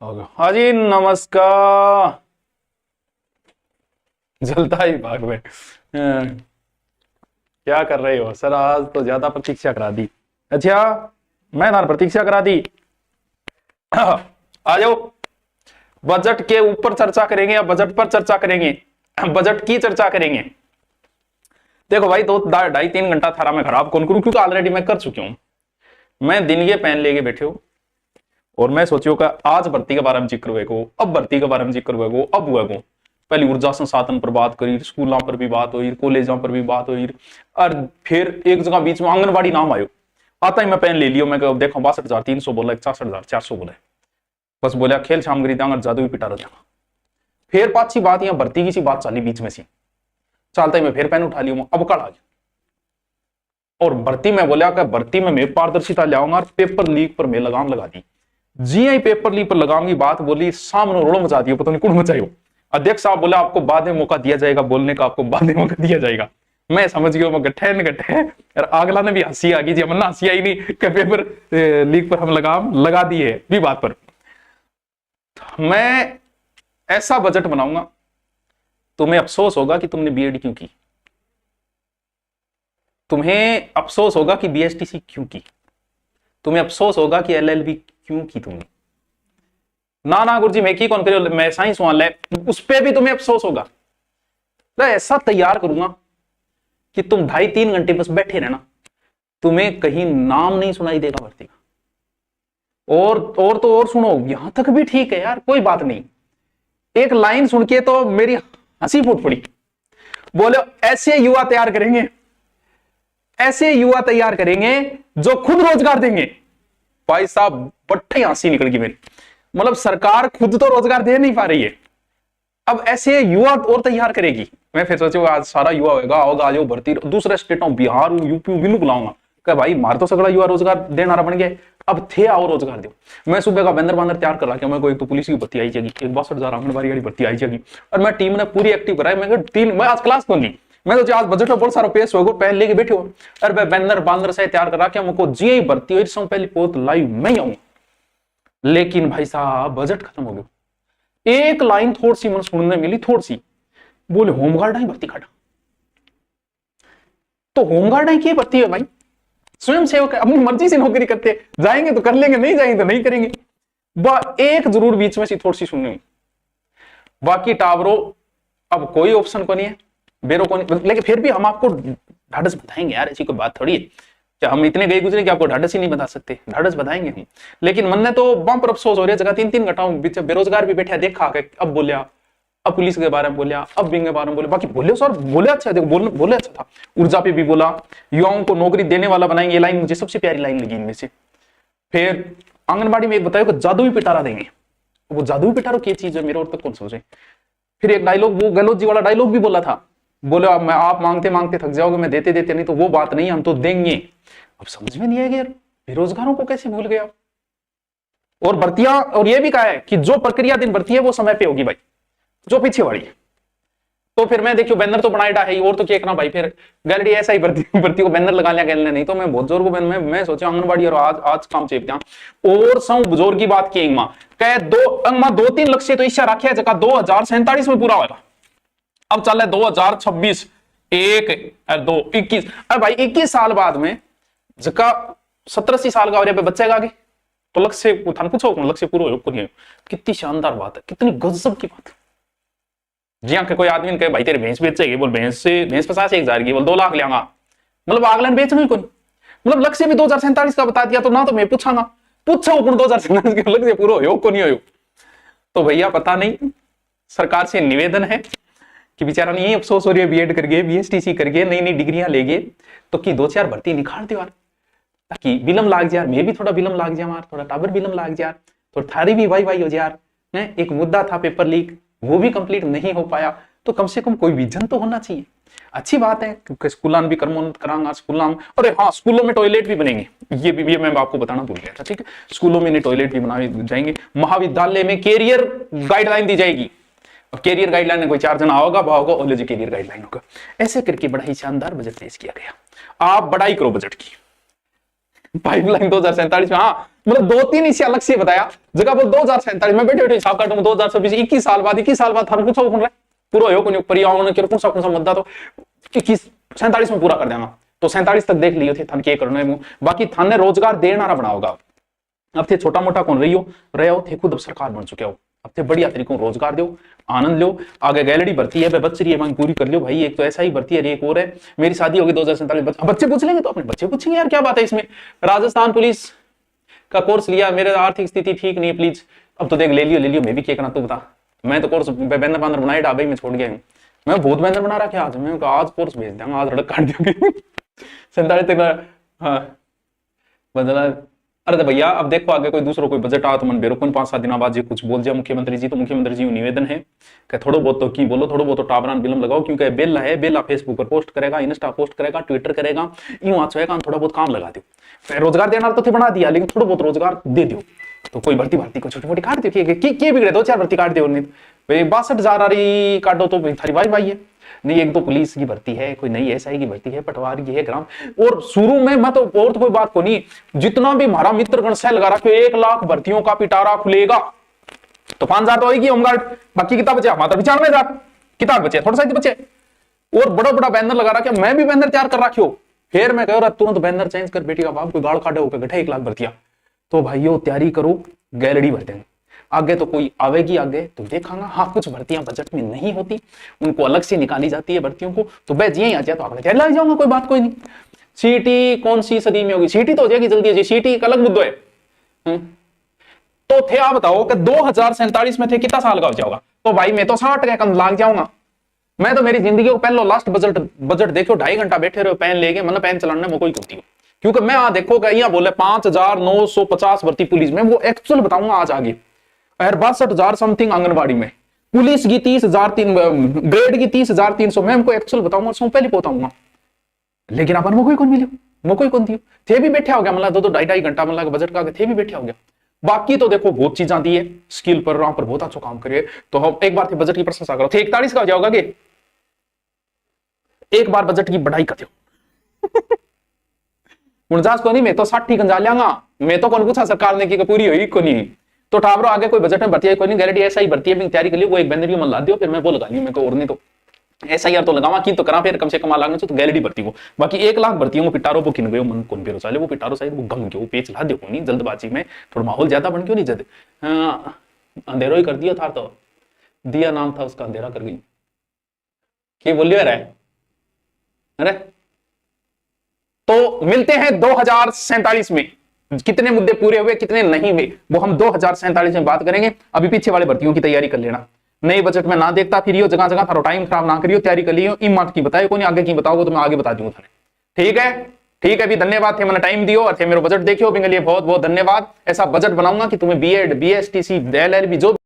हाँ जी नमस्कार। जलता ही भाग में क्या कर रहे हो सर? आज तो ज्यादा प्रतीक्षा करा दी। अच्छा, मैं ना प्रतीक्षा करा दी। आ जाओ, बजट के ऊपर चर्चा करेंगे या बजट पर चर्चा करेंगे? बजट की चर्चा करेंगे। देखो भाई, दो ढाई तीन घंटा थारा मैं खराब कौन करूं, क्योंकि ऑलरेडी मैं कर चुकी हूं। मैं दिन ये पेन लेके बैठे हो और मैं सोचियो का आज भर्ती के बारे में जिक्र हुए को, अब भर्ती के बारे में जिक्र हुए को, अब हुए को। पहले ऊर्जा संसाधन पर बात करी, स्कूलों पर भी बात हुई, कॉलेजों पर भी बात हुई, और फिर एक जगह बीच में आंगनबाड़ी नाम आयो। आता ही मैं पेन ले लियो, मैं देखो 62,300 बोला, 61,400 बोला। बस बोला खेल सामग्री देंगे, जादू ही पिटा रहा। फिर पांच सी बात यहाँ भर्ती की सी बात चली बीच में सी, चलता ही मैं फिर पेन उठा लियो, अब कल आ गया। और भर्ती में बोला कि भर्ती में मैं पारदर्शिता लाऊंगा और पेपर लीक पर मैं लगाम लगा दी। जी आई पेपर लीक पर लगाम की बात बोली, सामने रोड़ो मचा दियो, पता नहीं कौन मचायो। अध्यक्ष साहब बोला आपको बाद में मौका दिया जाएगा बोलने का, आपको बाद में मौका दिया जाएगा। मैं समझ गया मैं गट्ठे न गट्ठे, और अगला ने भी हंसी आ गई जी, मन्ना हंसी आई नहीं कि पेपर लीक पर हम लगाम लगा दिए भी बात पर। मैं ऐसा बजट बनाऊंगा, तुम्हें अफसोस होगा कि तुमने बीएड क्यों की, तुम्हें अफसोस होगा कि बीएसटीसी क्यों की, तुम्हें अफसोस होगा कि एलएलबी क्यों की तुमने। ना गुरुजी मैं की कौन करियो, मैं साइंस वाला है, उस पर भी तुम्हें अफसोस होगा। तो ऐसा तैयार करूंगा कि तुम 2.5-3 घंटे बस बैठे रहना, तुम्हें कहीं नाम नहीं सुनाई देगा भर्ती का। और तो और सुनो, यहां तक भी ठीक है यार, कोई बात नहीं। एक लाइन सुन के तो मेरी हंसी फूट पड़ी। बोले ऐसे युवा तैयार करेंगे, ऐसे युवा तैयार करेंगे जो खुद रोजगार देंगे। भाई साहब बट्टे हंसी निकल गई मेरी। मतलब सरकार खुद तो रोजगार दे नहीं पा रही है, अब ऐसे युवा और तैयार करेगी। मैं फिर सोचूंगा आज सारा युवा होगा आज भर्ती दूसरे स्टेटों बिहार यूपी भी बुलाऊंगा कि भाई मार तो सगड़ा युवा रोजगार देना बन गया, अब थे आओ रोजगार दो। मैं सुबह का बंदर बांदर तैयार कर रहा, मेरे को एक तो पुलिस की भर्ती आई जाएगी, एक 62,000 आंगनबाड़ी वाली भर्ती आई जाएगी, और मैं टीम ने पूरी एक्टिव कराई। मैं आज क्लास कौन ली, मैं तो आज बजट में बहुत सारा पेश होगा, पहले लेके बैठे हो। अरे मैं बंदर बांदर से तैयार कर रहा, मुझको जी भर्ती हुई पहली पोत लाइव मैं आऊंगा। लेकिन भाई साहब बजट खत्म हो गया। एक लाइन थोड़ी सी मन सुनने मिली, थोड़ी सी, बोले होमगार्ड ही भर्ती काटा। तो होमगार्ड ही की भर्ती है भाई, स्वयं सेवक अपनी मर्जी से नौकरी करते, जाएंगे तो कर लेंगे, नहीं जाएंगे तो नहीं करेंगे। एक जरूर बीच में सी थोड़ी सी सुनने में, बाकी टावरों अब कोई ऑप्शन को नहीं है, बेरो को नहीं। लेकिन फिर भी हम आपको ढाढ़स बताएंगे यार, ऐसी कोई बात थोड़ी है क्या हम इतने गए गुजरे कि आपको ढाढ़स ही नहीं बता सकते, ढाढ़स बताएंगे हम। लेकिन मन ने तो बम पर अफसोस हो रही है, जगह 3-3 घंटाओं बीच बेरोजगार भी बैठा देखा के, अब बोलिया, अब पुलिस के बारे में बोलिया, अब विंग के बारे में बोले, बाकी बोले सर बोले अच्छा, देखो बोले अच्छा था। ऊर्जा पे भी बोला, युवाओं को नौकरी देने वाला बनाएंगे, ये लाइन मुझे सबसे प्यारी लाइन लगी इनमें से। फिर आंगनबाड़ी में एक बताया कि जादू ही पिटारा देंगे, वो जादू ही पिटारो क्या चीज है मेरे और तक कौन समझे। फिर एक डायलॉग, वो गहलोत जी वाला डायलॉग भी बोला था, बोले अब मैं आप मांगते मांगते थक जाओगे, मैं देते देते नहीं, तो वो बात नहीं, हम तो देंगे। अब समझ में नहीं आएगा यार, बेरोजगारों को कैसे भूल गया। और भर्तियां, और ये भी कहा है कि जो प्रक्रिया दिन भर्ती है वो समय पे होगी भाई, जो पीछे वाली है। तो फिर मैं देखियो बैनर तो बनाया है और तो क्या करना भाई, फिर गैलरी ऐसा ही भर्ती को बैनर लगा लिया गैलरी, नहीं तो मैं बहुत जोर को मैं सोचा आंगनबाड़ी और आज काम चेपत्या और सौ बुजुर्ग की बात की मां कह दो 2-3 लक्ष्य तो इच्छा रखे जगह 2047 में पूरा होगा। अब चल रहा है 2026, 1 और 2 21। अरे भाई 21 साल बाद में जका 70-80 साल का और बच्चे आगे तो लक्ष्य पूछो लक्ष्य पूरा हो, कितनी शानदार बात है, कितनी गजब की बात है। जी हाँ, कोई आदमी कहे भाई तेरे भैंस बेचेगी, बोल भैंस 50,000 की, बोल 2 लाख लियांगा, मतलब आगलन बेचना ही कौन, मतलब लक्ष्य भी 2047 का बता दिया, तो ना तो मैं पूछांगा, पूछा 2047 के लक्ष्य पूरा हो को नहीं हो। तो भैया पता नहीं, सरकार से निवेदन है कि बेचारा नहीं अफसोस हो रही है, बीएड करके बीएसटीसी करके नई नई डिग्रियां लेगे, तो कि 2-4 भर्ती निखार दो यार, ताकि विलम लाग जाए, मैं भी थोड़ा विलम लाग जाए, थोड़ा टावर विलम लाग जाए, तो थारी भी वाई हो जाए। एक मुद्दा था पेपर लीक, वो भी कंप्लीट नहीं हो पाया, तो कम से कम कोई विजन तो होना चाहिए। अच्छी बात है क्योंकि स्कूलान भी कर्मोन्नत करांगा, स्कूलान, अरे हाँ स्कूलों में टॉयलेट भी बनेंगे, ये मैं आपको बताना भूल गया था, ठीक है। स्कूलों में टॉयलेट भी बनाए जाएंगे, महाविद्यालय में कैरियर गाइडलाइन दी जाएगी, कैरियर गाइडलाइन में कोई 4 जना होगा होगा ओलॉजी कैरियर गाइडलाइन होगा। ऐसे करके बड़ा ही शानदार बजट पेश किया गया। आप बड़ाई करो बजट की, पाइपलाइन 2047 में, हाँ मतलब 2-3 इसे अलग से बताया जगह वो 2047 में बैठे बैठे हिसाब काटूंगा 2026 21 साल बाद 21 साल बाद हर कुछ हो रहा है पूरा हो पर्यावरण के कौन सा मुद्दा तो 47 में पूरा कर देना। तो 47 तक देख लियो थे थान के करने में, बाकी थान ने रोजगार देना ना बनाओगा। अब थे छोटा मोटा कौन रही हो थे खुद अब सरकार बन चुके हो, अब थे बढ़िया तरीकों रोजगार दो, आनंद लो। आगे गैलरी भर्ती है बच्चे रही है मांग पूरी कर लो भाई, एक तो ऐसा ही भर्ती है एक और है। मेरी शादी होगी 2047 बच्चे पूछ लेंगे तो अपने बच्चे पूछेंगे यार क्या बात है इसमें। राजस्थान पुलिस का कोर्स लिया, मेरे आर्थिक स्थिति ठीक नहीं है प्लीज, अब तो देख ले लियो मैं भी क्या करना तू बता। मैं तो कोर्स बैनर बांधर बनाए ढाबे में छोड़ गया हूँ, मैं बहुत बैनर बना रखा है आज, मैं आज कोर्स भेज दूंगा आज रड़क काट दोगे 47 तक। हाँ बदला। अरे तो भैया अब देखो आगे कोई दूसरा कोई बजट आ तो मन बेरो 5-7 दिन बाद जी कुछ बोल जाए मुख्यमंत्री जी, तो मुख्यमंत्री जी निवेदन है कि थोड़ा बहुत तो की बोलो, थोड़ा बहुत तो टावरान बिलम लगाओ, क्योंकि बेला है, बेला फेसबुक पर पोस्ट करेगा, इंस्टा पोस्ट करेगा, ट्विटर करेगा, यूं आचेगा, थोड़ा बहुत काम लगा दो। फिर रोजगार देना तो थे बना दिया, लेकिन थोड़ा बहुत रोजगार दे दो। तो कोई भर्ती को छोटी मोटी काट दो, के बिगड़े 2-4 भर्ती काट दो, 62,000 आ रही काटो तो थारी भाई है नहीं। एक तो पुलिस की भर्ती है, कोई नई एसआई की भर्ती है, पटवारी की है, ग्राम। और शुरू में मैं तो और तो कोई बात को नहीं, जितना भी हमारा मित्रगण से लगा रखे 1 लाख भर्तियों का पिटारा खुलेगा तो 5,000 तो आएगी होमगार्ड, बाकी किताब बचे हमारा 95,000 किताब बचे, थोड़ा सा बचे। और बड़ा बड़ा बैनर लगा रखा, मैं भी बैनर तैयार कर रखी हो, फिर मैं कह रहा तुरंत बैनर चेंज कर बेटी का बाप कोई गाड़ काटे होकर गठे 1 लाख भर्तियां। तो भाइयों तैयारी करो, गैलरी भर देंगे आगे तो कोई आवेगी आगे तो देखांगा। हाँ कुछ भर्तियां बजट में नहीं होती, उनको अलग से निकाली जाती है भर्तियों को, तो बैच यही आ जाए तो आपने तैयारी जाऊंगा, कोई बात कोई नहीं। सीटी कौन सी सदी में होगी, सीटी तो हो जाएगी जल्दी है, सीटी एक अलग मुद्दा है। तो थे आप बताओ कि 2047 में थे कितना साल का हो जाओगा, तो भाई मैं तो 60 का कम लाग जाऊंगा। मैं तो मेरी जिंदगी को पहले लास्ट बजट देखो 2.5 घंटा बैठे रहो पेन लेके, मतलब पेन चलाने में कोई होती हो, क्योंकि मैं आ देखो यहाँ बोले 5,950 भर्ती पुलिस में, वो एक्चुअल बताऊंगा आज आगे। 62,000 समथिंग आंगनबाड़ी में, पुलिस की 30,000 ग्रेड की 30,300 मैं हमको एक्चुअल बताऊंगा, सौ पहले बताऊंगा। लेकिन अपन वो कोई कौन मिले, वो कोई कौन थी, थे भी बैठे हो गया, मतलब 2-2 घंटा मतलब बजट का थे भी बैठे हो गया। बाकी तो देखो बहुत चीज आती है, स्किल पर वहां पर बहुत अच्छा काम करिए। तो हम एक बार बजट की प्रशंसा करो, थे 41 का हो जाओगा कि एक बार बजट की बढ़ाई कर दो 49 को नहीं, मैं तो 60 गंजा लियांगा, मैं तो कौन पूछा सरकार ने की पूरी हुई को नहीं। तो टावरो आगे कोई बजट में भर्ती है कोई नहीं, गैलरी ऐसा ही भर्ती है तैयारी कर लियो, वो एक बैनर मन ला दियो, फिर मैं वो लगा लियो, मैं को और नहीं तो ऐसा यार तो लगावा की तो करा, फिर कम से कम लागने तो गैलरी भर्ती को। बाकी 1 लाख भर्तियों को पिटारो वो किन गयो मन कौन बेरो चाले, वो पिटारो शायद वो गम गयो पेच ला दे को नहीं, जल्दबाजी में थोड़ा माहौल ज्यादा बन क्यों नहीं जद अंधेरो ही कर दिया था, तो दिया नाम था उसका, अंधेरा कर गई क्या बोलियो यार। अरे तो मिलते हैं 2047 में, कितने मुद्दे पूरे हुए कितने नहीं हुए वो हम 2047 में बात करेंगे। अभी पीछे वाले भर्तियों की तैयारी कर लेना, नए बजट में ना देखता फिर जगह जगह थारो टाइम खराब ना करियो, तैयारी कर लियो। इन मात की बताए को नहीं, आगे की बताओगे तो मैं आगे बता दूंगा थाने। ठीक है भी धन्यवाद थे, मैंने टाइम दियो और थे मेरे बजट देखियो, बहुत बहुत धन्यवाद। ऐसा बजट बनाऊंगा कि तुम्हें बीएड, बीएसटीसी, एलएलबी जो